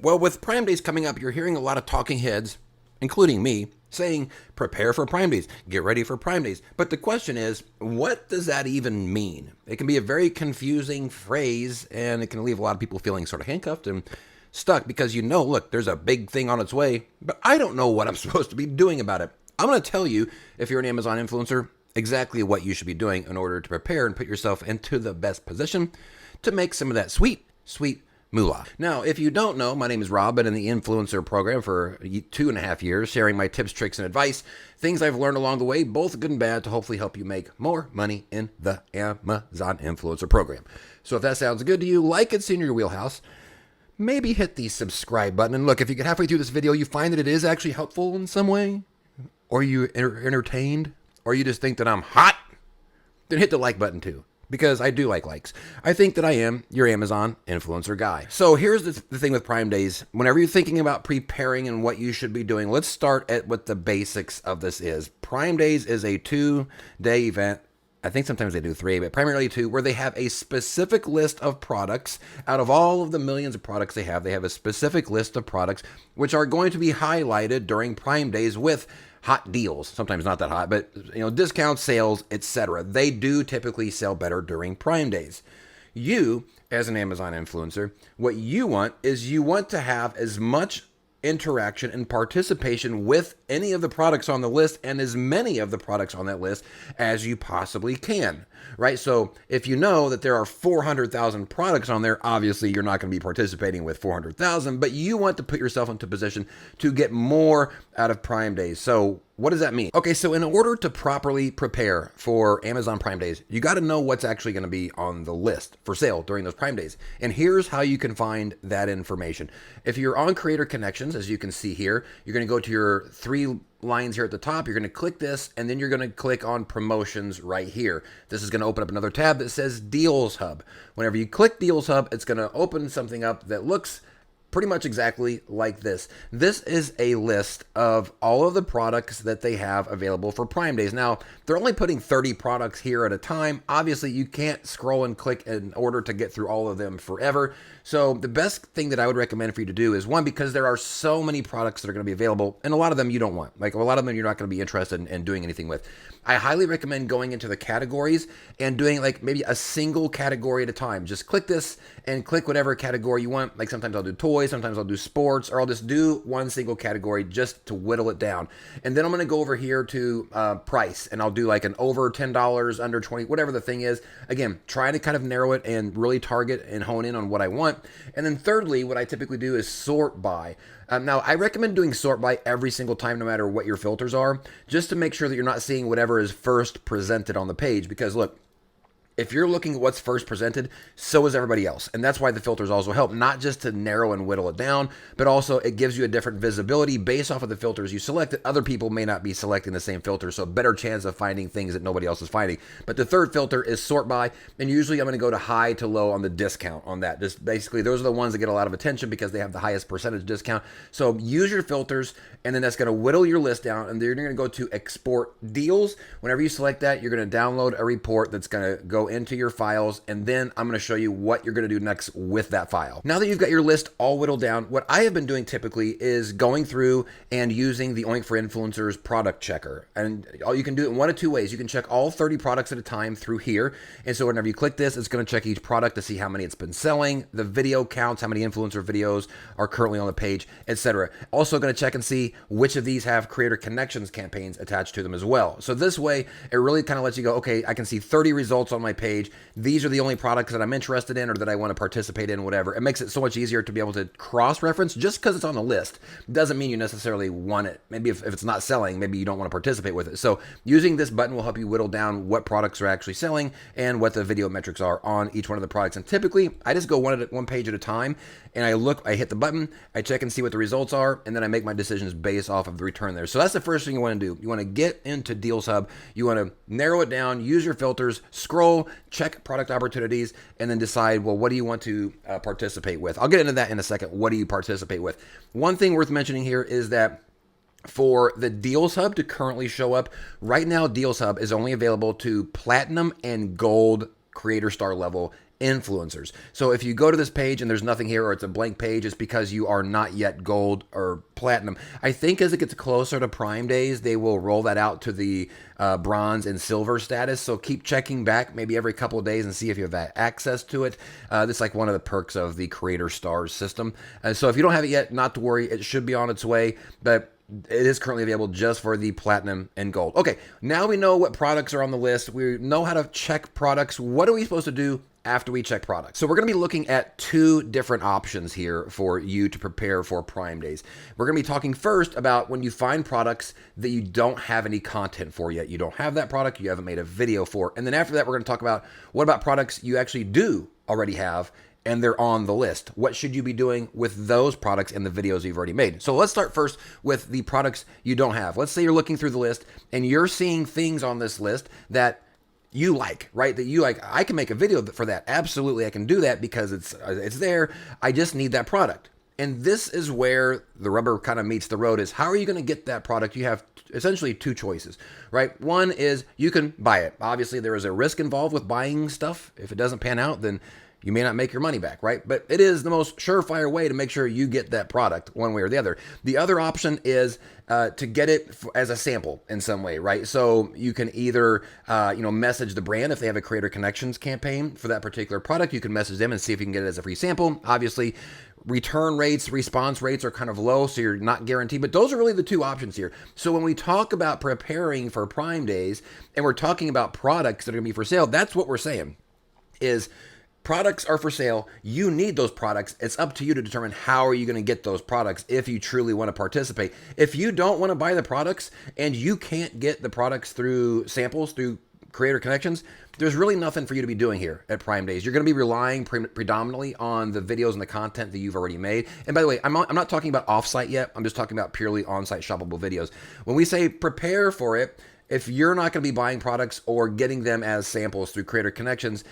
Well, with Prime Days coming up, you're hearing a lot of talking heads, including me, saying prepare for Prime Days, get ready for Prime Days. But the question is, what does that even mean? It can be a very confusing phrase, and it can leave a lot of people feeling sort of handcuffed and stuck because look, there's a big thing on its way, but I don't know what I'm supposed to be doing about it. I'm going to tell you, if you're an Amazon influencer, exactly what you should be doing in order to prepare and put yourself into the best position to make some of that sweet, sweet moolah. Now, if you don't know, my name is Rob. Been in the influencer program for 2.5 years, sharing my tips, tricks, and advice, things I've learned along the way, both good and bad, to hopefully help you make more money in the Amazon influencer program. So if that sounds good to you, like it's in your wheelhouse, maybe hit the subscribe button. And look, if you get halfway through this video, you find that it is actually helpful in some way, or you entertained, or you just think that I'm hot, then hit the like button too, because I do like likes. I think that I am your Amazon influencer guy. So here's the thing with Prime Days. Whenever you're thinking about preparing and what you should be doing, let's start at what the basics of this is. Prime Days is a 2-day event. I think sometimes they do 3, but primarily 2, where they have a specific list of products. Out of all of the millions of products they have a specific list of products which are going to be highlighted during Prime Days with hot deals. Sometimes not that hot, but discounts, sales, etc. They do typically sell better during Prime Days. You, as an Amazon influencer, what you want is you want to have as much interaction and participation with any of the products on the list and as many of the products on that list as you possibly can, right? So if you know that there are 400,000 products on there, obviously you're not going to be participating with 400,000, but you want to put yourself into position to get more out of Prime Days. So what does that mean? Okay, so in order to properly prepare for Amazon Prime Days, you got to know what's actually going to be on the list for sale during those Prime Days. And here's how you can find that information. If you're on Creator Connections, as you can see here, you're going to go to your 3 lines here at the top. You're going to click this, and then you're going to click on Promotions right here. This is going to open up another tab that says Deals Hub. Whenever you click Deals Hub, it's going to open something up that looks pretty much exactly like this. This is a list of all of the products that they have available for Prime Days. Now, they're only putting 30 products here at a time. Obviously, you can't scroll and click in order to get through all of them forever. So the best thing that I would recommend for you to do is, one, because there are so many products that are going to be available, and a lot of them you don't want. Like, a lot of them you're not going to be interested in doing anything with. I highly recommend going into the categories and doing like maybe a single category at a time. Just click this and click whatever category you want. Like sometimes I'll do toys, sometimes I'll do sports, or I'll just do one single category just to whittle it down. And then I'm going to go over here to price, and I'll do like an over $10, under 20, whatever the thing is. Again, try to kind of narrow it and really target and hone in on what I want. And then thirdly, what I typically do is sort by. Now, I recommend doing sort by every single time, no matter what your filters are, just to make sure that you're not seeing whatever is first presented on the page. Because look, if you're looking at what's first presented, so is everybody else. And that's why the filters also help, not just to narrow and whittle it down, but also it gives you a different visibility based off of the filters you select that other people may not be selecting the same filter. So better chance of finding things that nobody else is finding. But the third filter is sort by. And usually I'm going to go to high to low on the discount on that. Just basically, those are the ones that get a lot of attention because they have the highest percentage discount. So use your filters, and then that's going to whittle your list down. And then you're going to go to export deals. Whenever you select that, you're going to download a report that's going to go into your files, and then I'm going to show you what you're going to do next with that file. Now that you've got your list all whittled down, what I have been doing typically is going through and using the Oink for Influencers product checker. And you can do it in one of 2 ways. You can check all 30 products at a time through here. And so whenever you click this, it's going to check each product to see how many it's been selling, the video counts, how many influencer videos are currently on the page, etc. Also going to check and see which of these have Creator Connections campaigns attached to them as well. So this way, it really kind of lets you go, okay, I can see 30 results on my page. These are the only products that I'm interested in or that I want to participate in, whatever. It makes it so much easier to be able to cross-reference. Just because it's on the list doesn't mean you necessarily want it. Maybe if it's not selling, maybe you don't want to participate with it. So using this button will help you whittle down what products are actually selling and what the video metrics are on each one of the products. And typically, I just go one page at a time, and I hit the button, I check and see what the results are, and then I make my decisions based off of the return there. So that's the first thing you want to do. You want to get into Deals Hub. You want to narrow it down, use your filters, scroll, check product opportunities, and then decide, well, what do you want to participate with? I'll get into that in a second. What do you participate with? One thing worth mentioning here is that for the Deals Hub to currently show up, right now Deals Hub is only available to Platinum and Gold Creator Star level influencers. So if you go to this page and there's nothing here, or it's a blank page, it's because you are not yet gold or platinum. I think as it gets closer to Prime Days, they will roll that out to the bronze and silver status. So keep checking back maybe every couple of days and see if you have access to it. This is like one of the perks of the Creator Stars system. So if you don't have it yet, not to worry, it should be on its way, but it is currently available just for the platinum and gold. Okay, now we know what products are on the list. We know how to check products. What are we supposed to do after we check products? So we're going to be looking at two different options here for you to prepare for Prime Days. We're going to be talking first about when you find products that you don't have any content for yet. You don't have that product, you haven't made a video for. And then after that, we're going to talk about what about products you actually do already have and they're on the list. What should you be doing with those products and the videos you've already made? So let's start first with the products you don't have. Let's say you're looking through the list and you're seeing things on this list that you like, right? That you like, I can make a video for that. Absolutely, I can do that because it's there. I just need that product. And this is where the rubber kind of meets the road, is how are you going to get that product? You have essentially two choices, right? One is you can buy it. Obviously, there is a risk involved with buying stuff. If it doesn't pan out, then you may not make your money back, right? But it is the most surefire way to make sure you get that product one way or the other. The other option is to get it as a sample in some way, right? So you can either, message the brand if they have a Creator Connections campaign for that particular product. You can message them and see if you can get it as a free sample. Obviously, return rates, response rates are kind of low, so you're not guaranteed. But those are really the two options here. So when we talk about preparing for Prime Days and we're talking about products that are going to be for sale, that's what we're saying is products are for sale. You need those products. It's up to you to determine how are you going to get those products if you truly want to participate. If you don't want to buy the products and you can't get the products through samples, through Creator Connections, there's really nothing for you to be doing here at Prime Days. You're going to be relying predominantly on the videos and the content that you've already made. And by the way, I'm not talking about offsite yet. I'm just talking about purely on-site shoppable videos. When we say prepare for it, if you're not going to be buying products or getting them as samples through Creator Connections,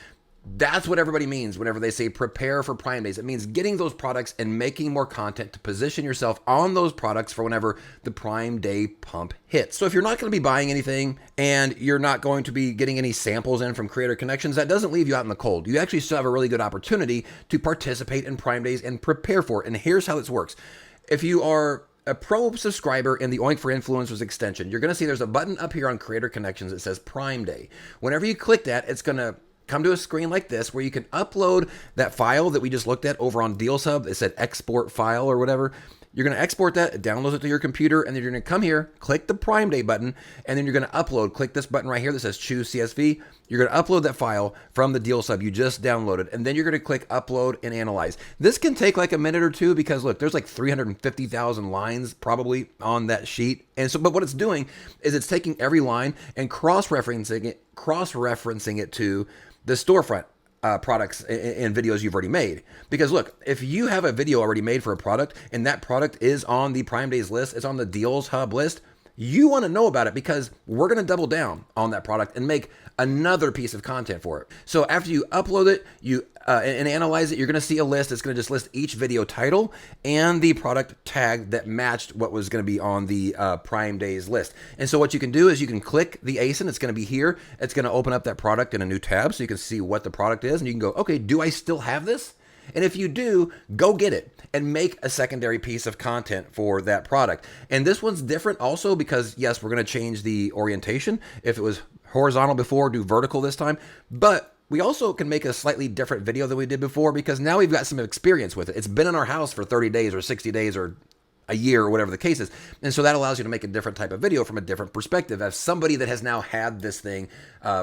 that's what everybody means whenever they say prepare for Prime Days. It means getting those products and making more content to position yourself on those products for whenever the Prime Day pump hits. So if you're not going to be buying anything and you're not going to be getting any samples in from Creator Connections, that doesn't leave you out in the cold. You actually still have a really good opportunity to participate in Prime Days and prepare for it. And here's how this works. If you are a pro subscriber in the Oink for Influencers extension, you're going to see there's a button up here on Creator Connections that says Prime Day. Whenever you click that, it's going to come to a screen like this where you can upload that file that we just looked at over on Deals Hub. It said export file or whatever. You're going to export that, it downloads it to your computer, and then you're going to come here, click the Prime Day button, and then you're going to upload. Click this button right here that says choose CSV. You're going to upload that file from the Deals Hub you just downloaded, and then you're going to click upload and analyze. This can take like a minute or two because look, there's like 350,000 lines probably on that sheet. And so, but what it's doing is it's taking every line and cross-referencing it to the storefront products and videos you've already made. Because look, if you have a video already made for a product and that product is on the Prime Days list, it's on the Deals Hub list, you want to know about it because we're going to double down on that product and make another piece of content for it. So after you upload it, you and analyze it, you're going to see a list. It's going to just list each video title and the product tag that matched what was going to be on the Prime Days list. And so what you can do is you can click the ASIN. It's going to be here. It's going to open up that product in a new tab so you can see what the product is. And you can go, okay, do I still have this? And if you do, go get it and make a secondary piece of content for that product. And this one's different also because, yes, we're going to change the orientation. If it was horizontal before, do vertical this time. But we also can make a slightly different video than we did before because now we've got some experience with it. It's been in our house for 30 days or 60 days or a year or whatever the case is. And so that allows you to make a different type of video from a different perspective as somebody that has now had this thing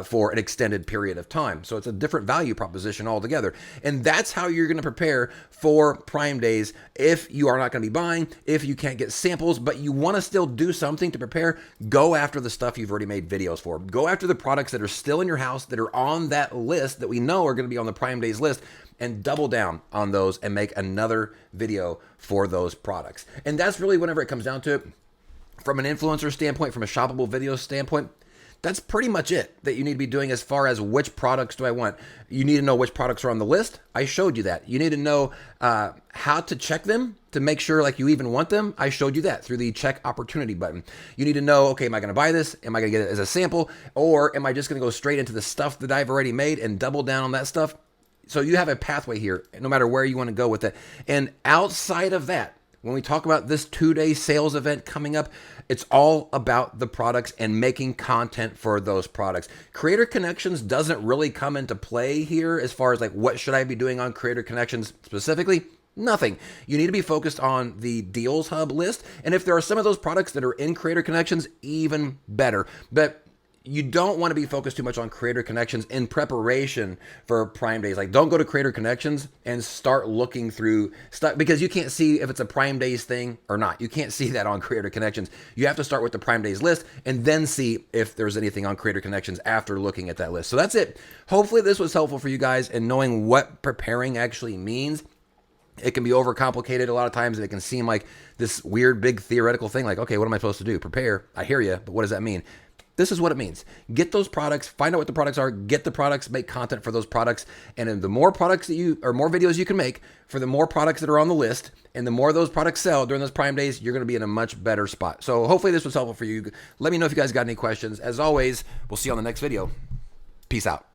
for an extended period of time. So it's a different value proposition altogether. And that's how you're going to prepare for Prime Days if you are not going to be buying, if you can't get samples, but you want to still do something to prepare. Go after the stuff you've already made videos for. Go after the products that are still in your house that are on that list that we know are going to be on the Prime Days list, and double down on those and make another video for those products. And that's really whenever it comes down to it, from an influencer standpoint, from a shoppable video standpoint, that's pretty much it that you need to be doing as far as which products do I want. You need to know which products are on the list. I showed you that. You need to know how to check them to make sure like you even want them. I showed you that through the check opportunity button. You need to know, okay, am I going to buy this? Am I going to get it as a sample? Or am I just going to go straight into the stuff that I've already made and double down on that stuff? So you have a pathway here, no matter where you want to go with it. And outside of that, when we talk about this 2-day sales event coming up, it's all about the products and making content for those products. Creator Connections doesn't really come into play here as far as like what should I be doing on Creator Connections specifically. Nothing. You need to be focused on the Deals Hub list. And if there are some of those products that are in Creator Connections, even better. But you don't want to be focused too much on Creator Connections in preparation for Prime Days. Like, don't go to Creator Connections and start looking through stuff because you can't see if it's a Prime Days thing or not. You can't see that on Creator Connections. You have to start with the Prime Days list and then see if there's anything on Creator Connections after looking at that list. So that's it. Hopefully this was helpful for you guys in knowing what preparing actually means. It can be overcomplicated a lot of times, and it can seem like this weird, big theoretical thing like, okay, what am I supposed to do? Prepare. I hear you, but what does that mean? This is what it means. Get those products, find out what the products are, get the products, make content for those products. And then the more products that you, or more videos you can make for the more products that are on the list, and the more those products sell during those Prime Days, you're going to be in a much better spot. So hopefully this was helpful for you. Let me know if you guys got any questions. As always, we'll see you on the next video. Peace out.